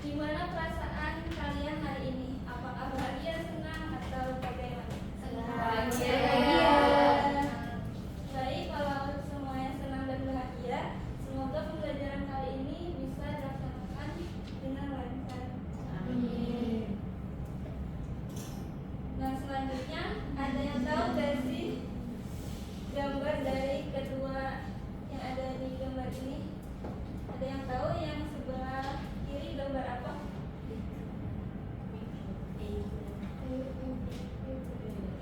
Gimana perasaan kalian hari ini? Apakah bahagia, senang, atau bagaimana? Bahagia. Baik, kalau semuanya senang dan bahagia, semoga pembelajaran kali ini bisa dilaksanakan dengan lancar. Amin. Nah, selanjutnya ada yang tahu gak sih gambar dari kedua yang ada di gambar ini? Ada yang tahu yang sebelah kiri gambar apa?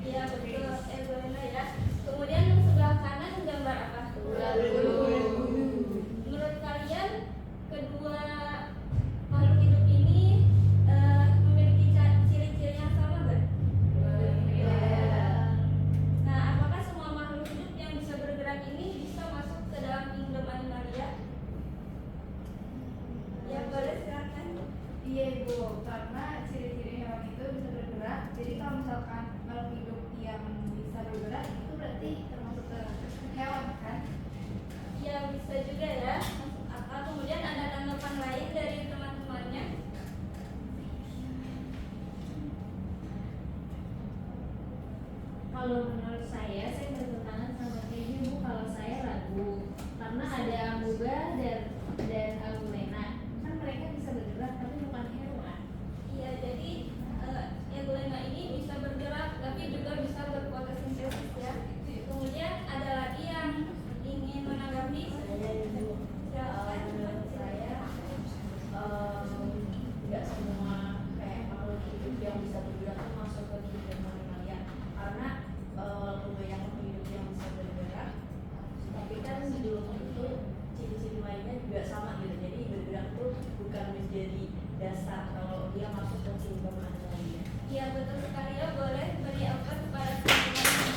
Iya betul, Evelina ya. Kemudian yang sebelah kanan gambar apa? Menurut kalian kedua makhluk hidup ini memiliki ciri-ciri yang sama nggak? Nah, apakah semua makhluk hidup yang bisa bergerak ini bisa masuk ke dalam kingdom Animalia? Ya boleh silakan. Iya Ibu, karena ciri-ciri hewan itu bisa bergerak. Jadi kalau misalkan makhluk hidup yang bisa bergerak itu berarti termasuk ke hewan kan? Ya bisa juga ya, masuk akal. Kemudian ada tanggapan lain dari teman-temannya. Kalau menurut saya bertentangan sama kayak Bu. Kalau saya ragu, karena ada amuba dan agulena, kan mereka bisa bergerak tapi bukan hewan. Iya, jadi Evelina ini bisa bergerak tapi juga bisa berfotosintesis ya. Kemudian ada lagi yang ingin menanggapi. Silakan. Menurut saya nggak semua kayak makhluk hidup yang bisa bergerak itu masuk ke kingdom Animalia, karena walaupun banyak makhluk hidup yang bisa bergerak, tapi kan sebelum itu ciri-ciri lainnya juga sama gitu. Jadi bergerak itu bukan menjadi dasar kalau dia masuk ke kingdom Animalia. Iya betul sekali ya, boleh beri apa kepada teman-teman.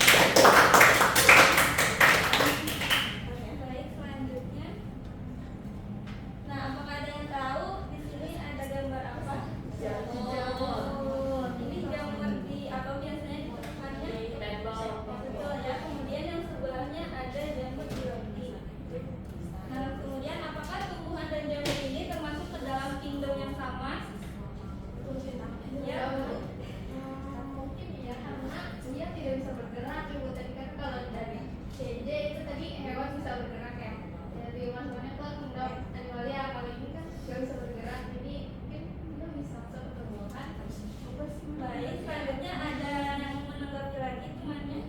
Baik, selanjutnya. Nah, apakah ada yang tahu di sini ada gambar apa? Jamur. Ini jamur di apa biasanya ditemukannya? Betul ya. Kemudian yang sebelahnya ada jamur di roti. Nah, kemudian apakah tumbuhan dan jamur ini termasuk ke dalam kingdom yang sama? Ya. Mungkin ya, karena dia tidak bisa bergerak. Ibu tadi kan kalau dari CJ itu tadi hewan bisa bergerak ya. Dari masuknya ke kingdom Animalia, kalau ini kan nggak bisa bergerak. Jadi mungkin itu bisa masuk ke tumbuhan. Baik, selanjutnya ada yang menanggapi lagi temannya.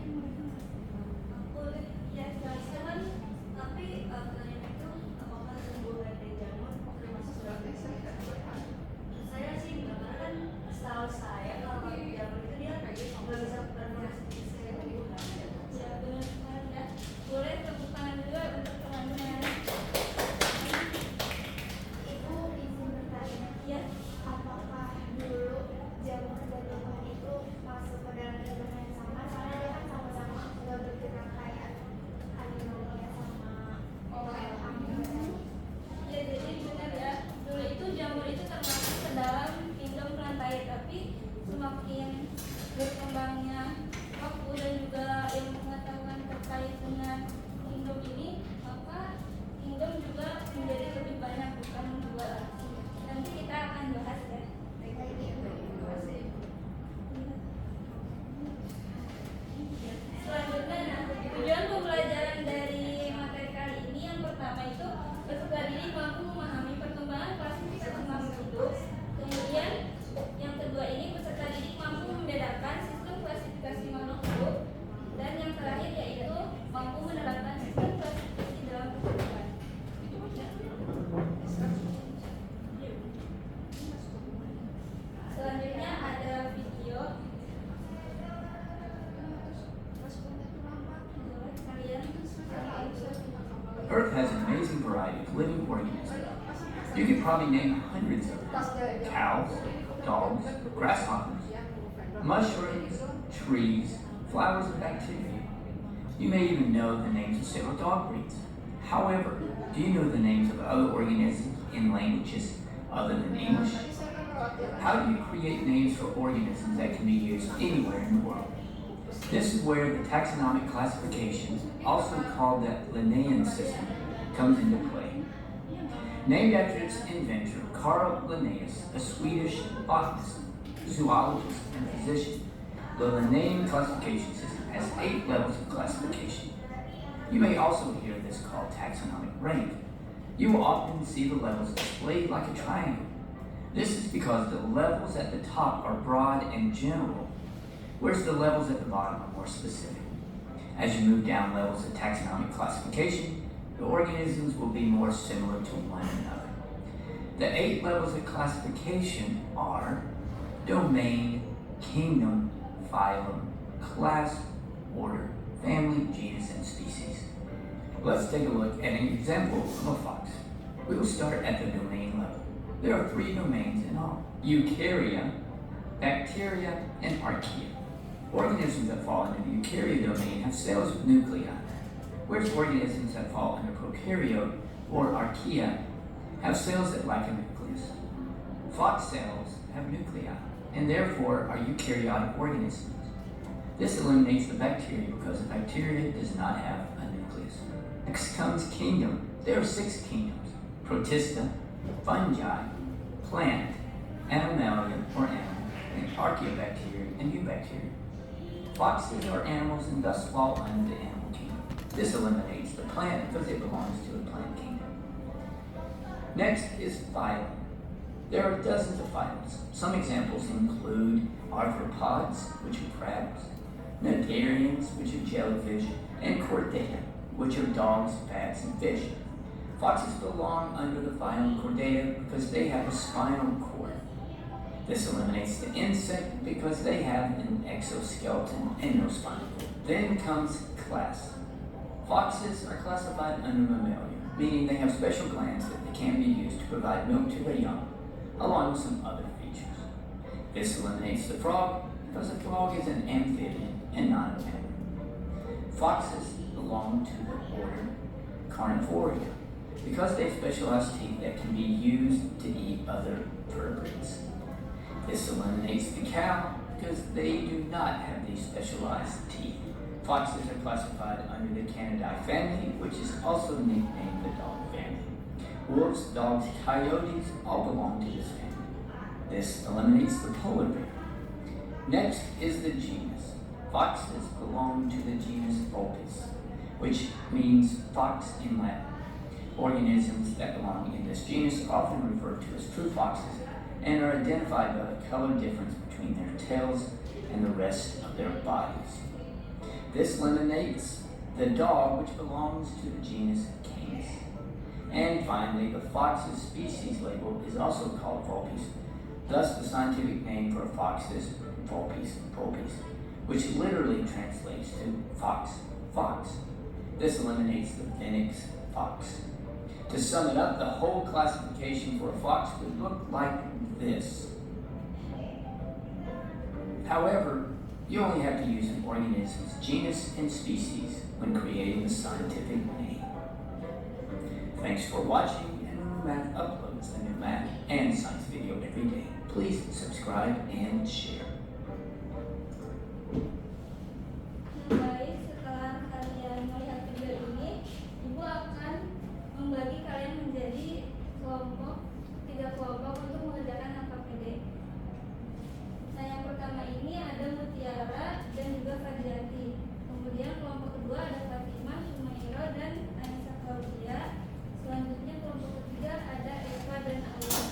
Boleh ya, silakan. Tapi pertanyaan itu apakah tumbuhan dan jamur termasuk dalam saya sih nggak, karena kan setahu saya kalau jamur itu dia nggak bisa berfungsi ya benar sekali ya. Boleh tepuk tangan juga untuk temannya. Ibu izin bertanya, Ya, apakah dulu jamur dan tumbuhan itu masuk ke dalam kingdom yang sama? Soalnya dia kan sama-sama nggak bergerak kayak Animalia sama Amoeba. ya jadi benar ya. Dulu itu jamur itu termasuk ke dalam kingdom plantae, tapi semakin berkembangnya waktu dan juga yang pengetahuan terkait dengan kingdom ini, maka kingdom juga menjadi lebih banyak, bukan dua lagi. Nanti kita akan bahas ya. Selanjutnya, nah, tujuan pembelajaran dari materi kali ini yang pertama itu peserta didik mampu memahami perkembangan klasifikasi makhluk hidup. Kemudian yang kedua ini peserta didik mampu membedakan sistem klasifikasi makhluk hidup. Dan yang terakhir yaitu mampu menerapkan sistem klasifikasi dalam kehidupan. Selanjutnya ada video. Earth has an amazing variety of living organisms. You could probably name hundreds of them. Cows, dogs, grasshoppers, mushrooms, trees, flowers, and bacteria. You may even know the names of several dog breeds. However, do you know the names of other organisms in languages other than English? How do you create names for organisms that can be used anywhere in the world? This is where the taxonomic classifications, also called the Linnaean system, comes into play. Named after its inventor, Carl Linnaeus, a Swedish botanist, zoologist, and physician, the Linnaean classification system has 8 levels of classification. You may also hear this called taxonomic rank. You will often see the levels displayed like a triangle. This is because the levels at the top are broad and general, whereas the levels at the bottom are more specific. As you move down levels of taxonomic classification, the organisms will be more similar to one another. The 8 levels of classification are domain, kingdom, phylum, class, order, family, genus, and species. Let's take a look at an example of a fox. We will start at the domain level. There are 3 domains in all: eukarya, bacteria, and archaea. Organisms that fall into the eukarya domain have cells with nuclei, whereas organisms that fall under prokaryote or archaea have cells that lack a nucleus. Fox cells have nuclei and therefore are eukaryotic organisms. This eliminates the bacteria because the bacteria does not have a nucleus. Next comes kingdom. There are 6 kingdoms: protista, fungi, plant, animalia or animal, and archaeobacteria and eubacteria. Foxes are animals and thus fall under the animal kingdom. This eliminates the plant because it belongs to the plant kingdom. Next is phylum. There are dozens of phylums. Some examples include arthropods, which are crabs, cnidarians, which are jellyfish, and chordata, which are dogs, bats, and fish. Foxes belong under the phylum Chordata because they have a spinal cord. This eliminates the insect because they have an exoskeleton and no spinal cord. Then comes class. Foxes are classified under Mammalia, meaning they have special glands that can be used to provide milk to their young, along with some other features. This eliminates the frog because the frog is an amphibian and not a mammal. Foxes belong to the order Carnivora because they have specialized teeth that can be used to eat other vertebrates. This eliminates the cow because they do not have these specialized teeth. Foxes are classified under the Canidae family, which is also nicknamed the dog family. Wolves, dogs, coyotes all belong to this family. This eliminates the polar bear. Next is the genus. Foxes belong to the genus Vulpes, which means fox in Latin. Organisms that belong in this genus are often referred to as true foxes and are identified by the color difference between their tails and the rest of their bodies. This eliminates the dog, which belongs to the genus Canis. And finally, the fox's species label is also called Vulpes. Thus, the scientific name for a fox is Vulpes vulpes, which literally translates to fox, fox. This eliminates the Phoenix fox. To sum it up, the whole classification for a fox would look like this. However, you only have to use an organism's genus and species when creating the scientific name. Thanks for watching, and when Math uploads a new math and science video every day, please subscribe and share. Baik, setelah kalian melihat video ini, Ibu akan membagi kalian menjadi kelompok, 3 kelompok untuk mengerjakan KKPD. Nah, yang pertama ini ada Mutiara dan juga Fadjati. Kemudian kelompok kedua ada Fatimah, Sumairo, dan Anissa Claudia. Selanjutnya kelompok ketiga ada Eva dan Alia.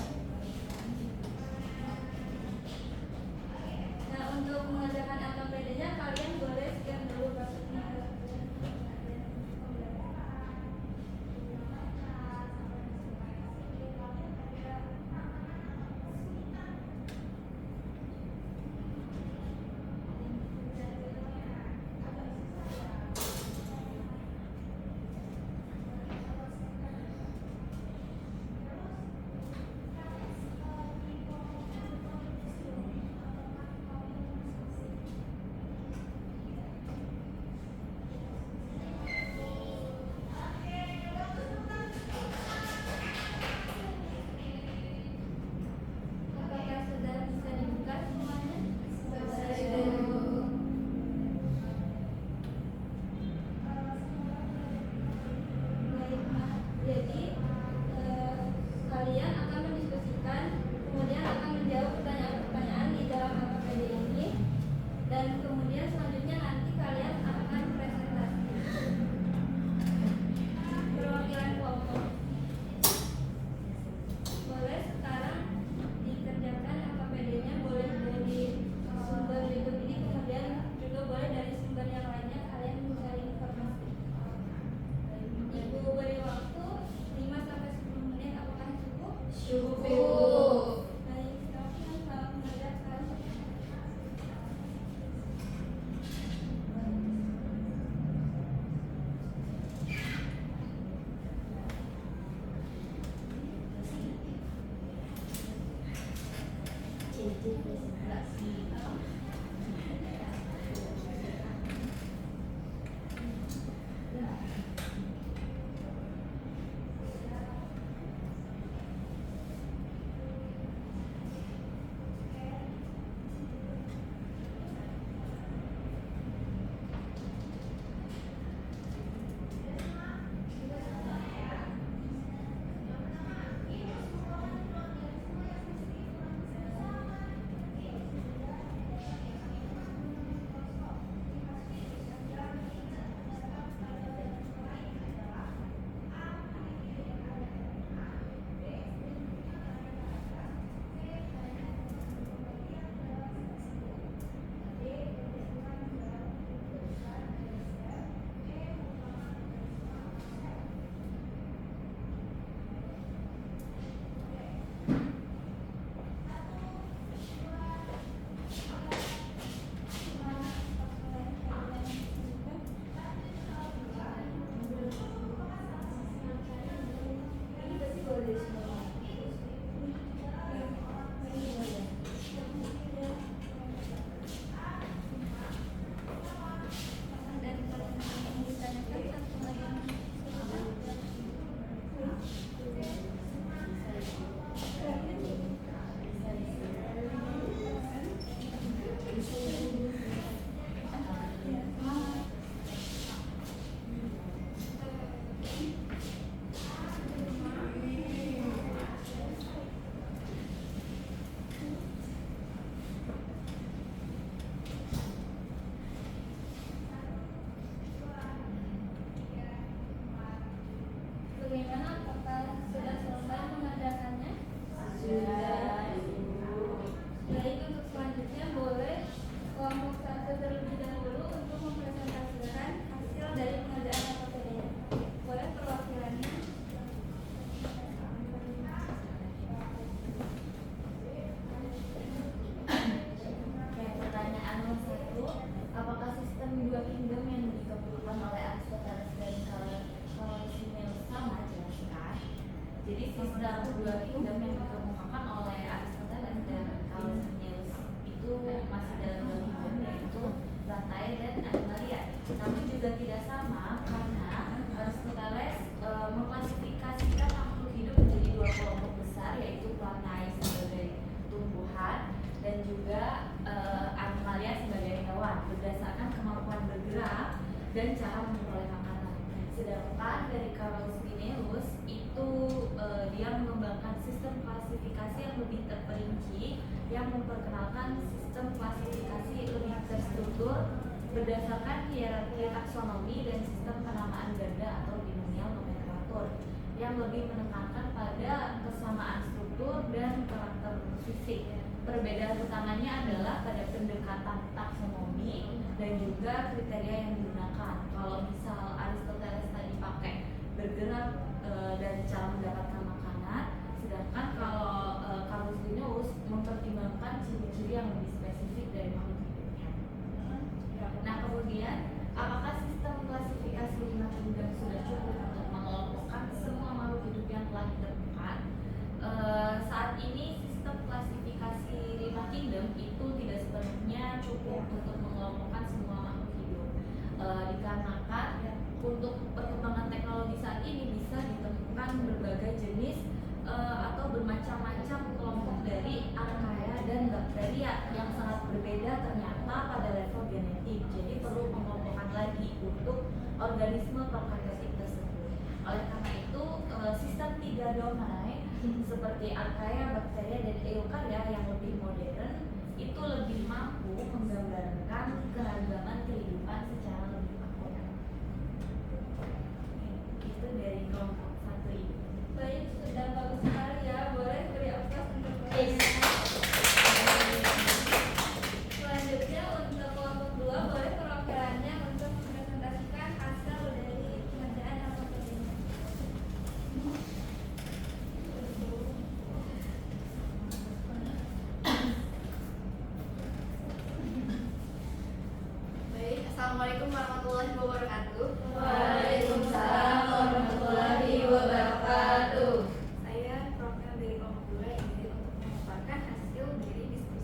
JJ presentasi. Dan kalau yang ditanyakan satu lagi. Bagaimana, apakah sudah selesai mengadakannya? Sudah. Baik, untuk selanjutnya boleh kelompok satu terlebih dahulu untuk mempresentasikan hasil dari pengerjaan APBN. Boleh perwakilannya? Oke, pertanyaan nomor 1, apakah sistem dua kingdom yang dikemukakan oleh Aristoteles dan Carolus sama? Jelaskan. Jadi sistem dua kingdom yang dikemukakan oleh Aristoteles dan Carolus itu masih dalam dua kingdom, yaitu Plantae dan Animalia. Namun juga tidak sama karena Aristoteles mengklasifikasikan makhluk hidup menjadi dua kelompok besar, yaitu Plantae sebagai tumbuhan dan juga Animalia sebagai hewan berdasarkan kemampuan bergerak dan cara memperoleh makanan. Sedangkan dari Carolus Linnaeus itu dia mengembangkan sistem klasifikasi yang lebih terperinci, yang memperkenalkan sistem klasifikasi lebih terstruktur berdasarkan hierarki taksonomi dan sistem penamaan ganda atau binomial nomenklatur yang lebih menekankan pada kesamaan struktur dan karakter fisik. Perbedaan utamanya adalah pada pendekatan taksonomi dan juga kriteria yang digunakan. Kalau misal Aristoteles tadi pakai bergerak dan cara mendapatkan makanan, sedangkan kalau Carolus Linnaeus mempertimbangkan ciri-ciri yang lebih spesifik dari makhluk hidupnya. Nah, kemudian apakah sistem klasifikasi 5 kingdom sudah cukup untuk mengelompokkan semua makhluk hidup yang telah ditemukan? Saat ini sistem klasifikasi 5 kingdom itu tidak sepenuhnya cukup untuk mengelompokkan semua makhluk hidup, dikarenakan untuk perkembangan teknologi saat ini bisa ditemukan berbagai jenis atau bermacam-macam kelompok dari archaea dan bakteria yang sangat berbeda ternyata pada level genetik. Jadi perlu pengelompokan lagi untuk organisme prokaryotik tersebut. Oleh karena itu sistem 3 domain seperti archaea, bakteria, dan eukarya yang lebih modern itu lebih mampu menggambarkan keragaman kehidupan secara lebih akurat. Itu dari kelompok 1 ini. Baik, sudah bagus sekali ya. Boleh beri aplaus untuk selanjutnya untuk kelompok 2 boleh perwakilannya untuk mempresentasikan hasil dari pengerjaan APBN. Baik, assalamualaikum warahmatullahi wabarakatuh. Waalaikumsalam warahmatullahi wabarakatuh. Saya perwakilan dari kelompok 2 ini untuk memaparkan hasil dari diskusi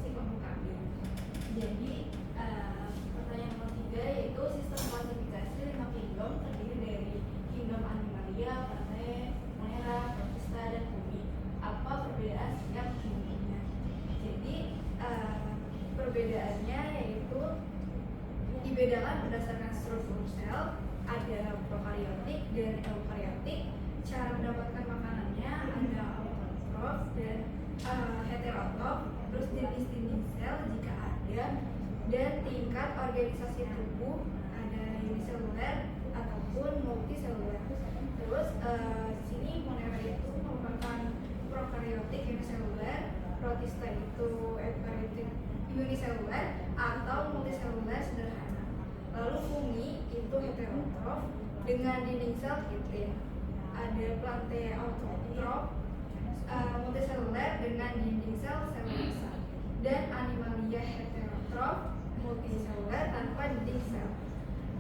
perbedaannya yaitu dibedakan berdasarkan struktur sel, ada prokariotik dan eukariotik. Cara mendapatkan makanannya ada autotrof dan heterotrof, terus jenis dinding sel jika ada, dan tingkat organisasi tubuh ada uniseluler ataupun multiseluler. Terus sini monera itu merupakan prokariotik uniseluler, protista itu eukariotik uniseluler atau multiseluler sederhana. Lalu fungi itu heterotrof dengan dinding sel kitin. Ada plantae autotrof multiseluler dengan dinding sel selulosa, dan animalia heterotrof multiseluler tanpa dinding sel.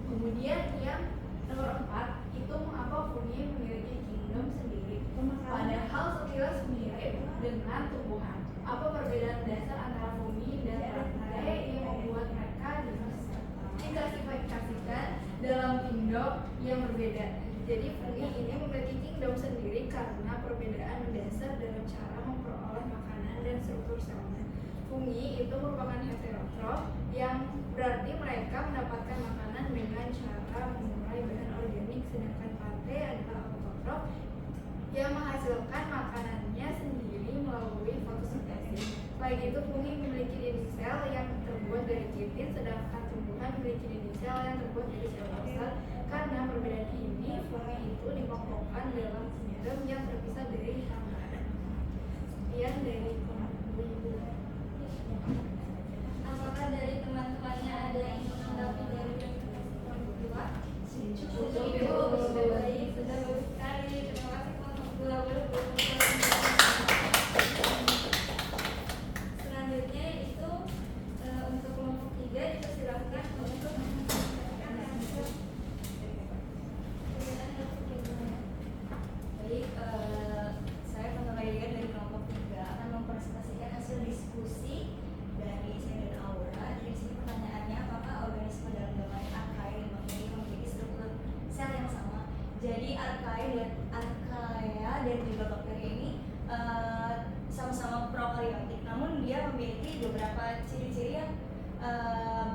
Kemudian yang nomor 4 itu mengapa fungi memiliki kingdom sendiri. Padahal sekilas mirip dengan tumbuhan. Apa perbedaan dasar antara fungi dan plantae yang membuat mereka diklasifikasikan dalam kingdom yang berbeda? Jadi fungi ini memiliki kingdom sendiri karena perbedaan mendasar dalam cara memperoleh makanan dan struktur selnya. Fungi itu merupakan heterotrof yang berarti mereka mendapatkan makanan dengan cara mengurai bahan organik, sedangkan plantae adalah autotrof yang menghasilkan makanannya sendiri melalui fotosintesis. Selain itu, fungi memiliki dinding sel yang terbuat dari kitin, sedangkan tumbuhan memiliki dinding sel yang terbuat dari selulosa. Karena perbedaan ini, fungi itu dikelompokkan dalam kingdom yang terpisah dari hama. Sekian dari ibu. Apakah dari teman-temannya ada yang menanggapi dari yang kedua? Cukup. Sudah baik, sudah bagus sekali. Terima kasih kelompok 2. Selanjutnya itu untuk kelompok 3 dipersilakan untuk baik, saya penelitian dari kelompok 3 akan mempresentasikan hasil diskusi dari saya dan Aura. Jadi sini pertanyaannya, apakah organisme dalam domain archaea dan bakteri memiliki struktur sel yang sama? Jadi archaea dan juga bakteri ini sama-sama prokariotik, namun dia memiliki beberapa ciri-ciri yang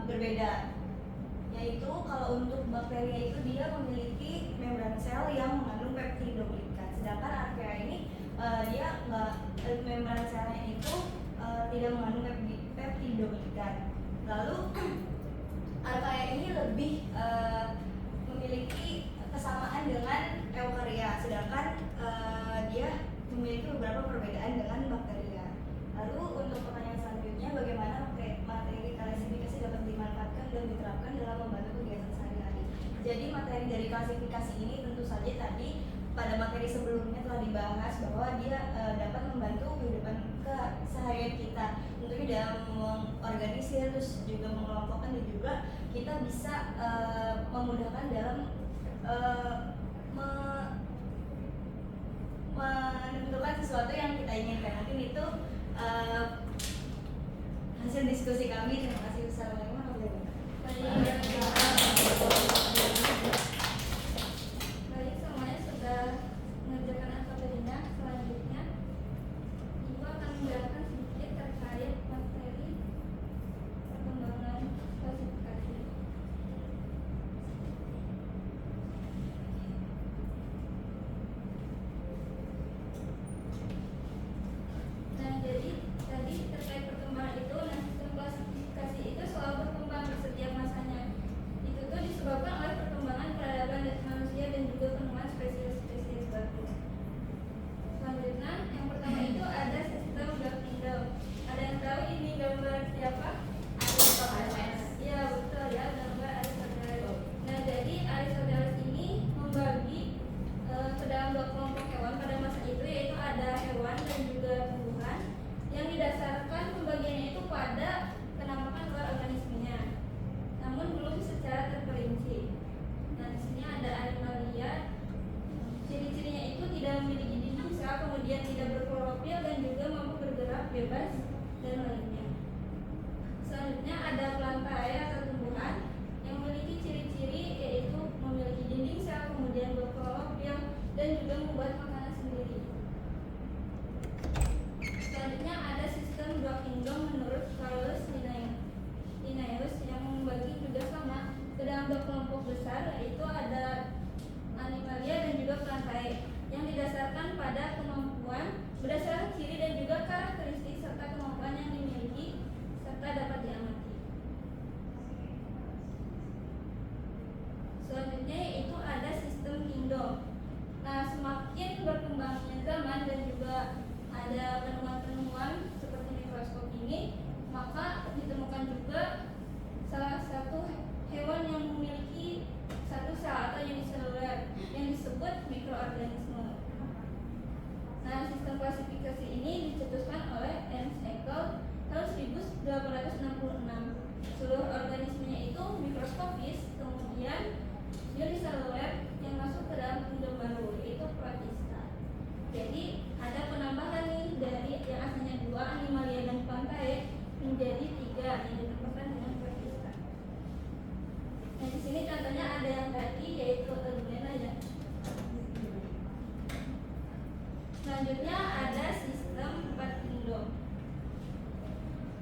berbeda. Yaitu kalau untuk bakteri itu dia memiliki membran sel yang mengandung peptidoglikan, sedangkan archaea ini dia membran selnya itu tidak mengandung peptidoglikan. Lalu archaea ini lebih memiliki kesamaan dengan eukarya, sedangkan dia memiliki beberapa perbedaan dengan bakteria. Lalu untuk pertanyaan selanjutnya, bagaimana materi klasifikasi dapat dimanfaatkan dan diterapkan dalam membantu kegiatan sehari-hari? Jadi materi dari klasifikasi ini tentu saja tadi pada materi sebelumnya telah dibahas bahwa dia dapat membantu kehidupan keseharian kita, tentunya dalam mengorganisir, terus juga mengelompokkan, dan juga kita bisa memudahkan dalam menentukan sesuatu yang kita inginkan. Mungkin itu hasil diskusi kami. Terima kasih. Wassalamualaikum warahmatullahi wabarakatuh. Baik, semuanya sudah mengerjakan alfabetnya. Selanjutnya Ibu akan menjelaskan sedikit terkait materi perkembangan klasifikasi. Nah, jadi tadi terkait perkembangan itu, nah sistem klasifikasi itu selalu berkembang di setiap masanya. Itu tuh disebabkan oleh perkembangan peradaban manusia dan juga penemuan spesies-spesies baru. Selanjutnya, yang pertama itu ada sistem Black-Ingel. Ada yang tahu ini gambar siapa? Aristoteles. Iya betul ya, gambar Aristoteles. Nah, jadi Aristoteles ini membagi ke dalam 2 kelompok hewan pada masa itu, yaitu ada hewan dan juga tumbuhan, yang didasarkan pembagiannya itu pada penampakan luar organismenya, namun belum secara terperinci. Nah, di sini ada animalia. Ciri-cirinya itu tidak memiliki dinding sel, kemudian tidak berklorofil, dan juga mampu bergerak bebas dan lainnya. Selanjutnya ada plantae atau tumbuhan yang memiliki ciri-ciri yaitu memiliki dinding sel, kemudian berklorofil, dan juga membuat makanan sendiri. Selanjutnya ada sistem Dua Kingdom menurut Carlos Linnaeus.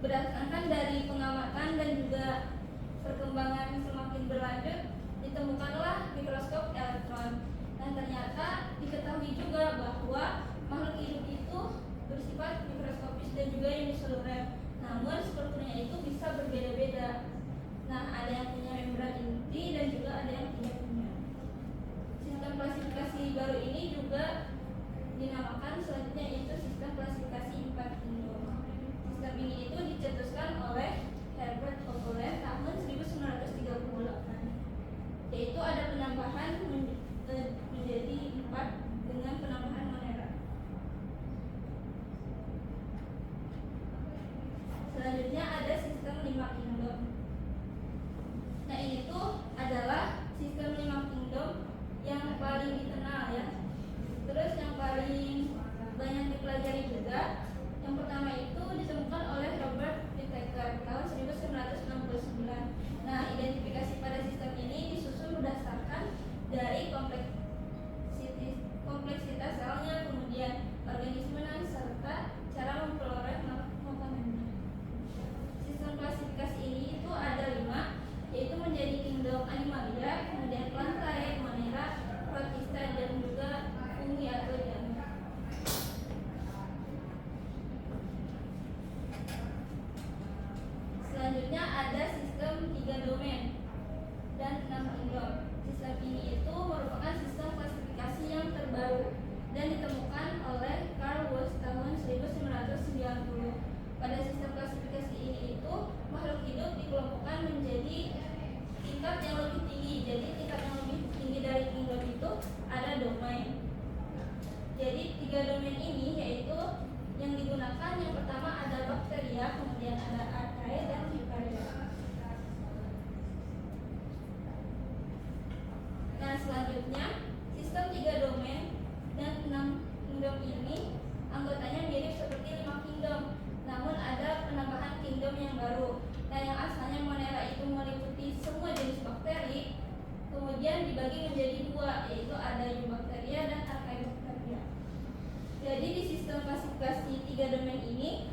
berdasarkan dari pengamatan dan juga perkembangan semakin berlanjut, ditemukanlah mikroskop elektron. Dan ternyata diketahui juga bahwa makhluk hidup itu bersifat mikroskopis dan juga uniseluler. Namun strukturnya itu bisa berbeda-beda. Nah, ada yang punya membran inti dan juga ada yang tidak punya. Sistem klasifikasi baru ini juga dinamakan selanjutnya yaitu sistem klasifikasi empat kingdom. Sistem ini itu dicetuskan oleh Herbert Hopler tahun 1938, yaitu ada penambahan menjadi 4 dengan penambahan Monera. Selanjutnya ada sistem 5 kingdom. Nah, ini tuh adalah sistem 5 kingdom yang paling dikenal ya. Terus yang paling banyak dipelajari juga, yang pertama itu ditemukan oleh Robert Whittaker tahun 1969. Nah, identifikasi pada sistem ini disusun berdasarkan dari kompleksitas selnya, kemudian organisme serta cara memperoleh makanannya. Sistem klasifikasi ini itu ada 5, yaitu menjadi kingdom Animalia, kemudian Plantae, Monera, Protista, dan juga Fungi atau Diana. Selanjutnya ada sistem 3 domain dan 6 kingdom. Sistem ini itu merupakan sistem klasifikasi yang terbaru dan ditemukan oleh Carl Woese tahun 1990. Pada sistem klasifikasi ini itu makhluk hidup dikelompokkan menjadi tingkat yang lebih tinggi. Jadi tingkat yang lebih tinggi dari kingdom itu ada domain. Jadi 3 domain ini yaitu yang digunakan yang pertama ada bakteria, kemudian ada archaea dan eukarya. Nah, selanjutnya sistem 3 domain dan 6 kingdom ini anggotanya mirip seperti 5 kingdom, namun ada penambahan kingdom yang baru. Nah, yang asalnya Monera itu meliputi semua jenis bakteri, kemudian dibagi menjadi 2, yaitu ada eubacteria dan archaebacteria. Jadi di sistem klasifikasi 3 domain ini